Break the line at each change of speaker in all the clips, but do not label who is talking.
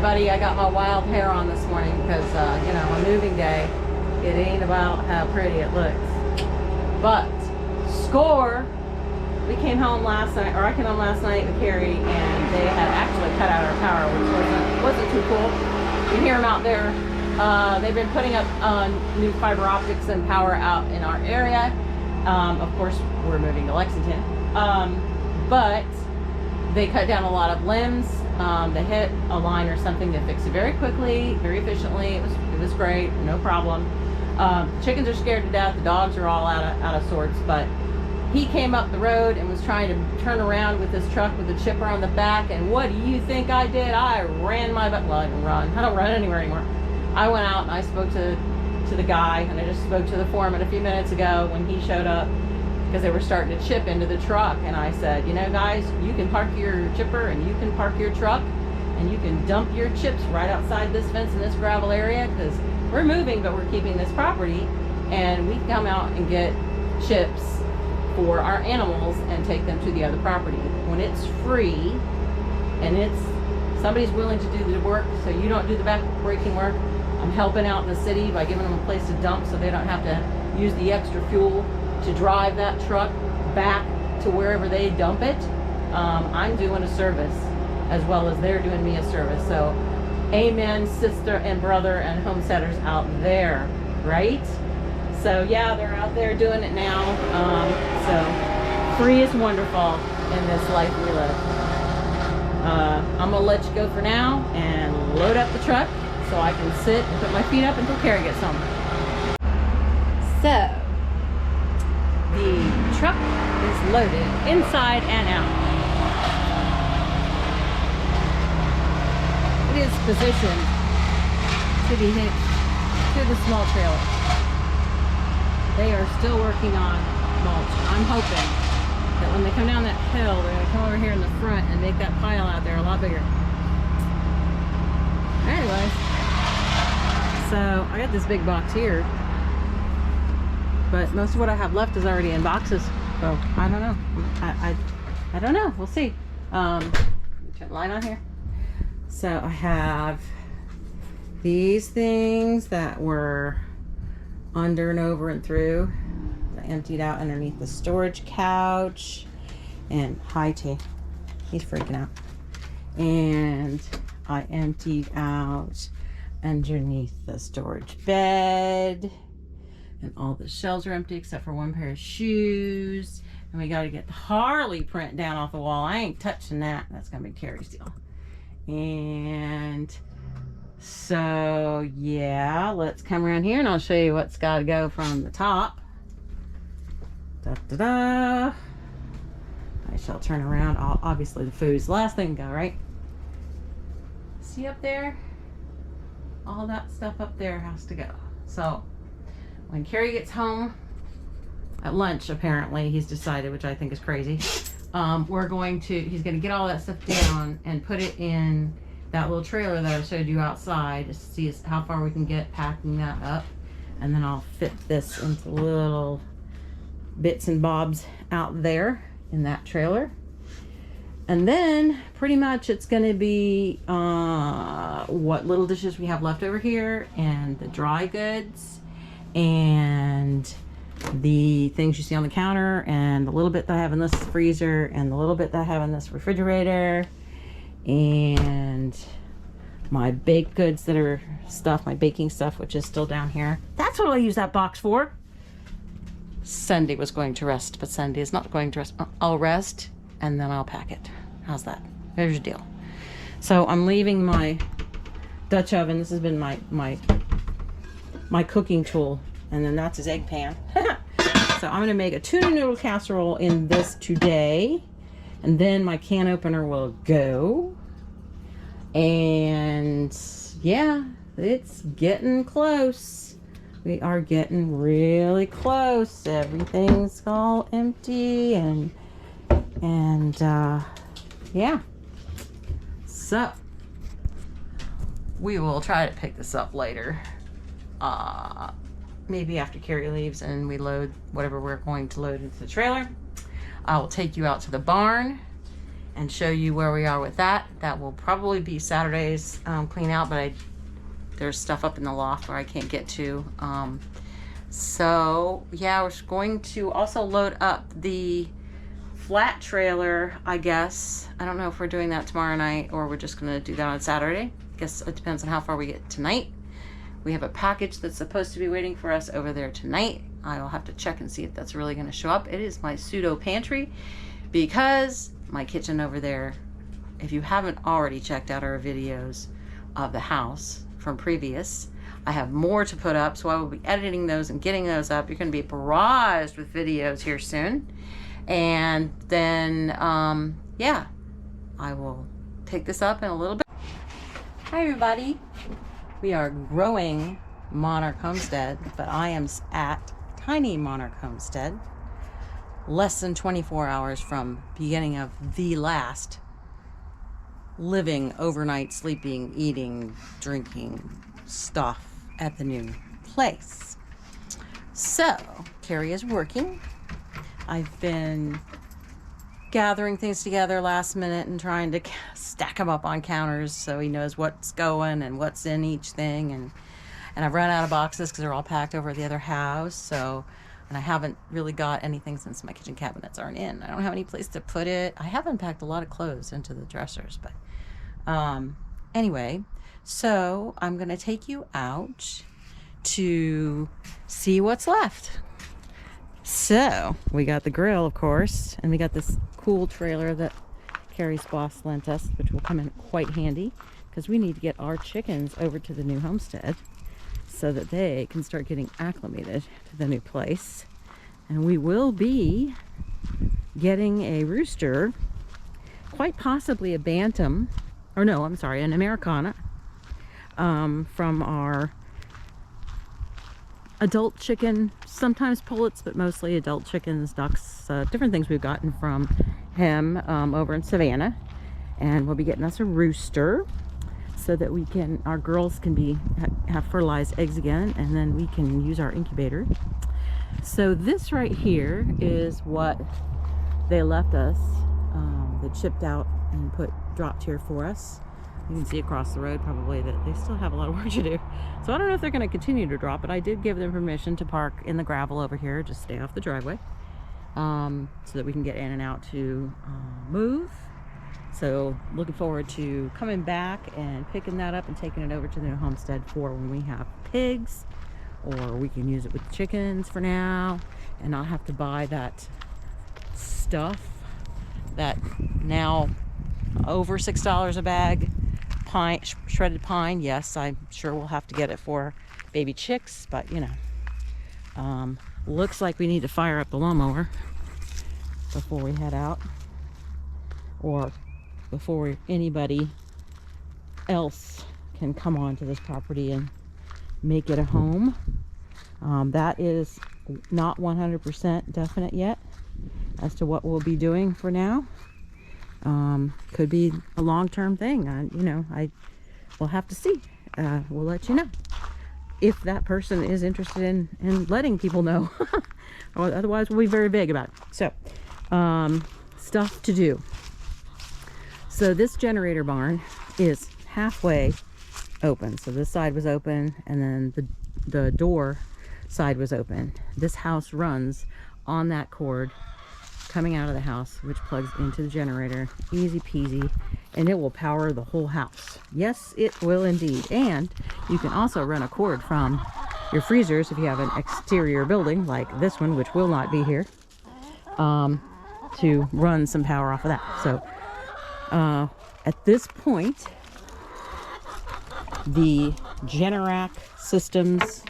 everybody. I got my wild hair on this morning because, you know, a moving day, it ain't about how pretty it looks. But, score! We came home last night, or I came home last night with Carrie, and they had actually cut out our power, which wasn't too cool. You can hear them out there. They've been putting up new fiber optics and power out in our area. Of course, we're moving to Lexington. But they cut down a lot of limbs. They hit a line or something to fix it very quickly, very efficiently. It was great, no problem. Chickens are scared to death. The dogs are all out of sorts. But he came up the road and was trying to turn around with his truck with the chipper on the back. And what do you think I did? I ran my butt. Well, I didn't run. I don't run anywhere anymore. I went out and I spoke to the guy, and I just spoke to the foreman a few minutes ago when he showed up, because they were starting to chip into the truck. And I said, you know, guys, you can park your chipper and you can park your truck and you can dump your chips right outside this fence in this gravel area, because we're moving, but we're keeping this property, and we can come out and get chips for our animals and take them to the other property when it's free and somebody's willing to do the work, so you don't do the back-breaking work. I'm helping out in the city by giving them a place to dump so they don't have to use the extra fuel to drive that truck back to wherever they dump it. I'm doing a service as well as they're doing me a service. So amen, sister and brother and homesteaders out there, right? So yeah, they're out there doing it now. So free is wonderful in this life we live. I'm gonna let you go for now and load up the truck so I can sit and put my feet up until Carrie gets home. So the truck is loaded inside and out. It is positioned to be hitched to the small trailer. They are still working on mulch. I'm hoping that when they come down that hill, they're going to come over here in the front and make that pile out there a lot bigger. Anyway, so I got this big box here, but most of what I have left is already in boxes. So I don't know. I don't know. We'll see. Turn the light on here. So I have these things that were under and over and through. I emptied out underneath the storage couch, and hi T, he's freaking out. And I emptied out underneath the storage bed, and all the shelves are empty except for one pair of shoes. And we got to get the Harley print down off the wall. I ain't touching that. That's gonna be Carrie's deal. And so yeah, let's come around here and I'll show you what's got to go from the top. Da, da, da. I shall turn around. Obviously the food's the last thing to go, right? See up there? All that stuff up there has to go. So when Carrie gets home at lunch, apparently he's decided, which I think is crazy, he's going to get all that stuff down and put it in that little trailer that I showed you outside to see how far we can get packing that up. And then I'll fit this into little bits and bobs out there in that trailer. And then pretty much it's going to be what little dishes we have left over here, and the dry goods, and the things you see on the counter, and the little bit that I have in this freezer, and the little bit that I have in this refrigerator, and my baked goods that are stuff, my baking stuff, which is still down here. That's what I'll use that box for. Sunday was going to rest, but Sunday is not going to rest. I'll rest and then I'll pack it. How's that? There's your deal. So I'm leaving my Dutch oven. This has been my cooking tool, and then that's his egg pan. So I'm gonna make a tuna noodle casserole in this today, and then my can opener will go. And yeah, it's getting close. We are getting really close. Everything's all empty, and yeah. So we will try to pick this up later. Maybe after Carrie leaves and we load whatever we're going to load into the trailer. I will take you out to the barn and show you where we are with that. That will probably be Saturday's clean out, but there's stuff up in the loft where I can't get to. So yeah, we're going to also load up the flat trailer, I guess. I don't know if we're doing that tomorrow night or we're just gonna do that on Saturday. I guess it depends on how far we get tonight. We have a package that's supposed to be waiting for us over there tonight. I will have to check and see if that's really gonna show up. It is my pseudo pantry because my kitchen over there, if you haven't already checked out our videos of the house from previous, I have more to put up, so I will be editing those and getting those up. You're gonna be barraged with videos here soon. And then, yeah, I will pick this up in a little bit. Hi everybody. We are growing Monarch Homestead, but I am at Tiny Monarch Homestead, less than 24 hours from beginning of the last living, overnight, sleeping, eating, drinking stuff at the new place. So Carrie is working. I've been gathering things together last minute and trying to stack them up on counters so he knows what's going and what's in each thing. And I've run out of boxes because they're all packed over at the other house. So, and I haven't really got anything since my kitchen cabinets aren't in. I don't have any place to put it. I have unpacked a lot of clothes into the dressers, but anyway, so I'm gonna take you out to see what's left. So we got the grill, of course, and we got this cool trailer that Carrie's boss lent us, which will come in quite handy because we need to get our chickens over to the new homestead so that they can start getting acclimated to the new place. And we will be getting a rooster, quite possibly a bantam, or no, I'm sorry, an Americana, from our adult chicken, sometimes pullets, but mostly adult chickens, ducks, different things we've gotten from him over in Savannah. And we'll be getting us a rooster so that we can, our girls can have fertilized eggs again, and then we can use our incubator. So this right here is what they left us. They chipped out and dropped here for us. You can see across the road probably that they still have a lot of work to do. So I don't know if they're going to continue to drop, but I did give them permission to park in the gravel over here, just stay off the driveway, so that we can get in and out to move. So looking forward to coming back and picking that up and taking it over to the new homestead for when we have pigs, or we can use it with chickens for now and not have to buy that stuff that now over $6 a bag. Pine, shredded pine. Yes, I'm sure we'll have to get it for baby chicks, but you know, looks like we need to fire up the lawnmower before we head out, or before anybody else can come onto this property and make it a home. That is not 100% definite yet as to what we'll be doing for now. Could be a long-term thing. We'll have to see. We'll let you know if that person is interested in letting people know. Or otherwise we'll be very vague about it. So stuff to do. So this generator barn is halfway open. So this side was open, and then the door side was open. This house runs on that cord coming out of the house, which plugs into the generator. Easy peasy, and it will power the whole house. Yes, it will indeed. And you can also run a cord from your freezers if you have an exterior building like this one, which will not be here, to run some power off of that. So at this point, the Generac systems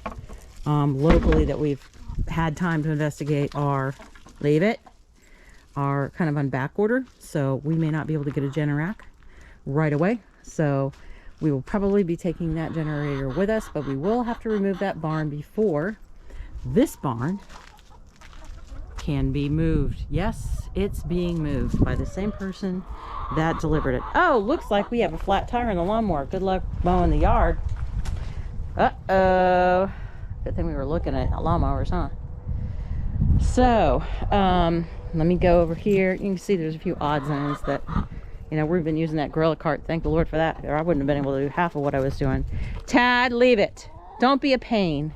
locally that we've had time to investigate are kind of on back order, so we may not be able to get a Generac right away. So we will probably be taking that generator with us, but we will have to remove that barn before this barn can be moved. Yes, it's being moved by the same person that delivered it. Oh, looks like we have a flat tire in the lawnmower. Good luck mowing the yard. Uh-oh. Good thing we were looking at lawnmowers, huh? So, let me go over here. You can see there's a few odds and ends that You know, we've been using that Gorilla cart. Thank the Lord for that, or I wouldn't have been able to do half of what I was doing. Tad, leave it. Don't be a pain.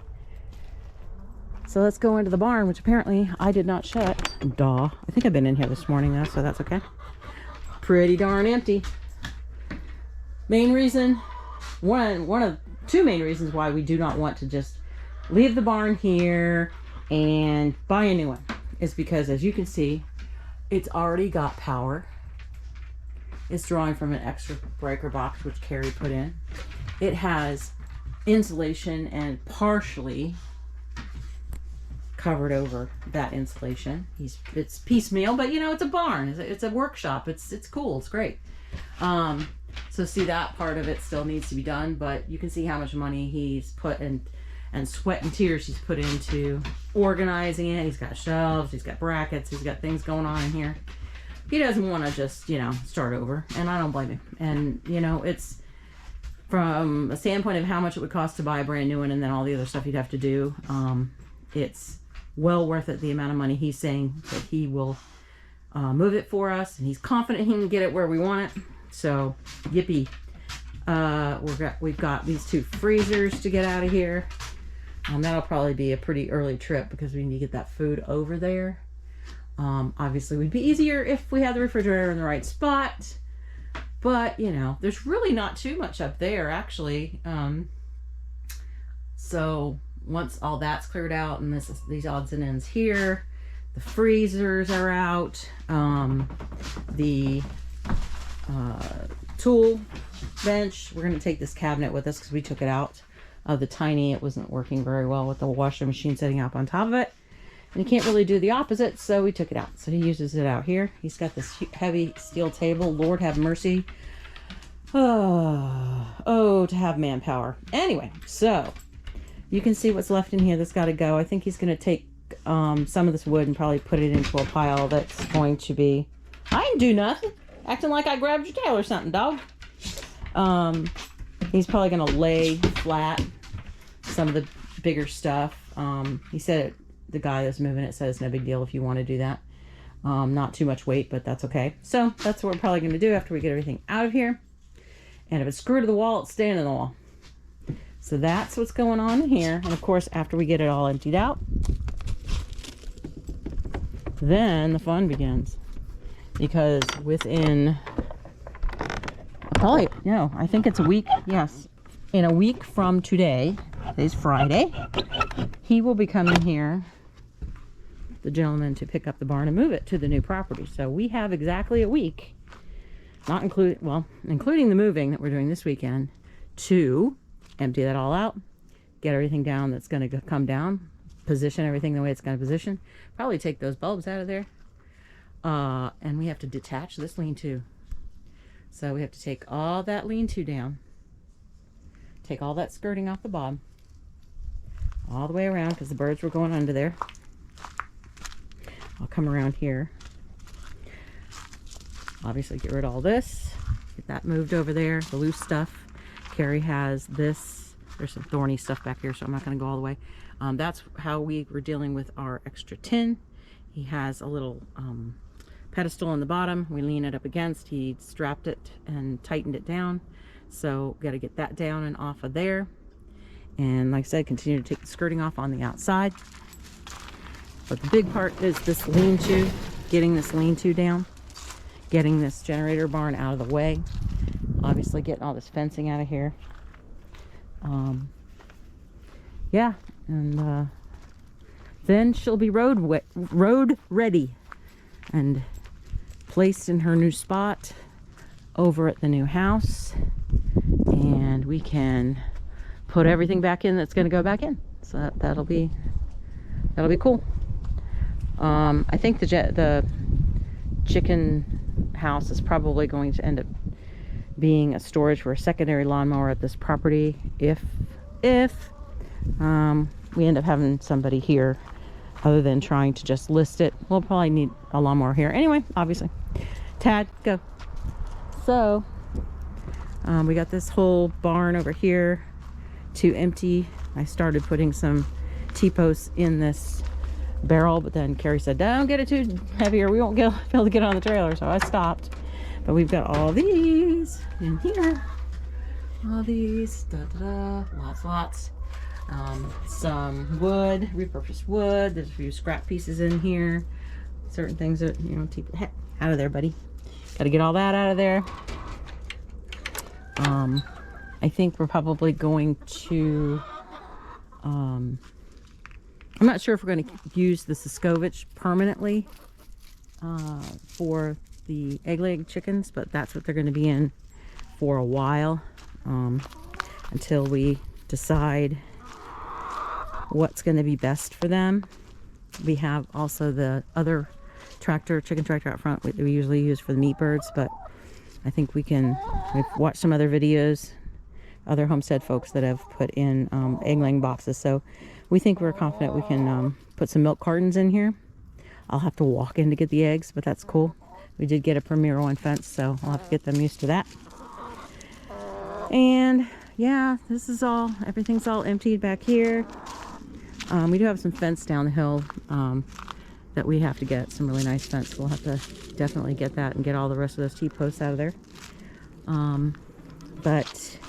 So let's go into the barn, which apparently I did not shut. Duh. I think I've been in here this morning though, so that's okay. Pretty darn empty. Main reason, one of two main reasons why we do not want to just leave the barn here and buy a new one is because, as you can see, it's already got power. It's drawing from an extra breaker box, which Carrie put in. It has insulation and partially covered over that insulation. It's piecemeal, but you know, it's a barn. It's a workshop. It's cool. It's great. So see, that part of it still needs to be done, but you can see how much money he's put in and sweat and tears he's put into organizing it. He's got shelves, he's got brackets, he's got things going on in here. He doesn't want to just, you know, start over, and I don't blame him. And, you know, it's from a standpoint of how much it would cost to buy a brand new one and then all the other stuff you'd have to do. It's well worth it, the amount of money he's saying that he will move it for us, and he's confident he can get it where we want it. So, yippee. We've got these 2 freezers to get out of here. That'll probably be a pretty early trip because we need to get that food over there. Obviously, it would be easier if we had the refrigerator in the right spot, but you know, there's really not too much up there actually. So once all that's cleared out, and these odds and ends here, the freezers are out, the tool bench, we're going to take this cabinet with us because we took it out of the tiny. It wasn't working very well with the washing machine sitting up on top of it. And you can't really do the opposite, so we took it out. So he uses it out here. He's got this heavy steel table. Lord have mercy. Oh, to have manpower. Anyway, so you can see what's left in here that's got to go. I think he's going to take some of this wood and probably put it into a pile that's going to be... I didn't do nothing. Acting like I grabbed your tail or something, dog. He's probably going to lay flat some of the bigger stuff. He said the guy that's moving it says no big deal if you want to do that. Not too much weight, but that's okay. So that's what we're probably going to do after we get everything out of here. And if it's screwed to the wall, it's staying in the wall. So that's what's going on in here. And of course, after we get it all emptied out, then the fun begins. Because within probably, no, I think it's a week. Yes. In a week from today, today's Friday, he will be coming here, the gentleman, to pick up the barn and move it to the new property. So we have exactly a week, including the moving that we're doing this weekend, to empty that all out, get everything down that's going to come down, position everything the way it's going to position, probably take those bulbs out of there, and we have to detach this lean-to. So we have to take all that lean-to down, take all that skirting off the bottom, all the way around, because the birds were going under there. I'll come around here. Obviously get rid of all this, get that moved over there, the loose stuff. Carrie has this. There's some thorny stuff back here, so I'm not going to go all the way. That's how we were dealing with our extra tin. He has a little pedestal on the bottom. We lean it up against. He strapped it and tightened it down. So got to get that down and off of there. And like I said, continue to take the skirting off on the outside. But the big part is this lean-to, getting this lean-to down, getting this generator barn out of the way, obviously getting all this fencing out of here. Yeah, and then she'll be road ready and placed in her new spot over at the new house, and we can put everything back in that's going to go back in. So that'll be cool. I think the chicken house is probably going to end up being a storage for a secondary lawnmower at this property if we end up having somebody here other than trying to just list it. We'll probably need a lawnmower here anyway, obviously. Tad, go. So we got this whole barn over here to empty. I started putting some T-posts in this barrel, but then Carrie said, don't get it too heavy or we won't be able to get on the trailer, so I stopped. But we've got all these in here. All these, lots. Some wood, repurposed wood. There's a few scrap pieces in here. Certain things that, you know, take the heck out of there, buddy. Got to get all that out of there. I think we're probably going to, I'm not sure if we're going to use the Siskovich permanently for the egg leg chickens, but that's what they're going to be in for a while, until we decide what's going to be best for them. We have also the other chicken tractor out front that we usually use for the meat birds, but I think we've watched some other videos, other homestead folks that have put in egg laying boxes, so we think we're confident we can put some milk cartons in here. I'll have to walk in to get the eggs, but that's cool. We did get a Premier One fence, so I'll have to get them used to that. And yeah, everything's all emptied back here. We do have some fence down the hill that we have to get, some really nice fence. We'll have to definitely get that and get all the rest of those T-posts out of there. But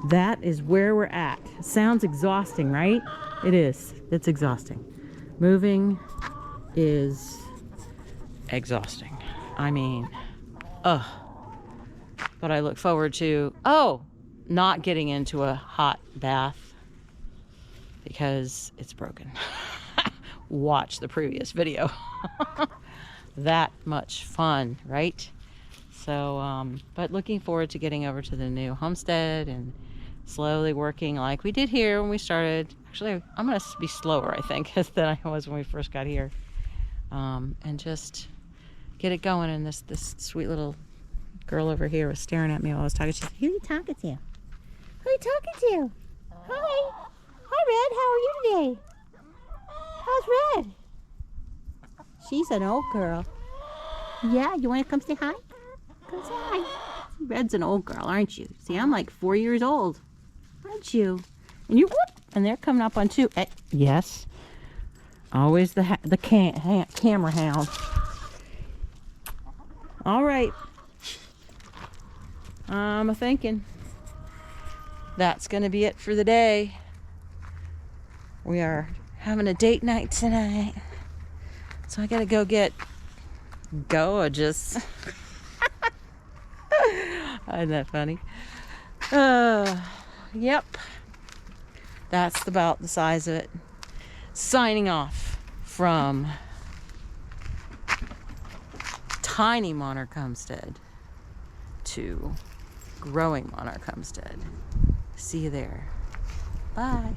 that is where we're at. Sounds exhausting, right? It is. It's exhausting. Moving is exhausting. I mean, ugh. But I look forward to, not getting into a hot bath because it's broken. Watch the previous video. That much fun, right? So, but looking forward to getting over to the new homestead and slowly working like we did here when we started. Actually, I'm gonna be slower, I think, than I was when we first got here. And just get it going. And this sweet little girl over here was staring at me while I was talking. She said, "Who are you talking to? Who are you talking to? Hi. Hi, Red. How are you today? How's Red?" She's an old girl. Yeah, you want to come say hi? Come say hi. Red's an old girl, aren't you? See, I'm like 4 years old, aren't you? And you're whoop, and they're coming up on 2. Yes, always the camera hound. All right, I'm thinking that's gonna be it for the day. We are having a date night tonight, so I gotta go get gorgeous. Isn't that funny? Yep, that's about the size of it. Signing off from tiny Monarch Homestead to growing Monarch Homestead. See you there. Bye.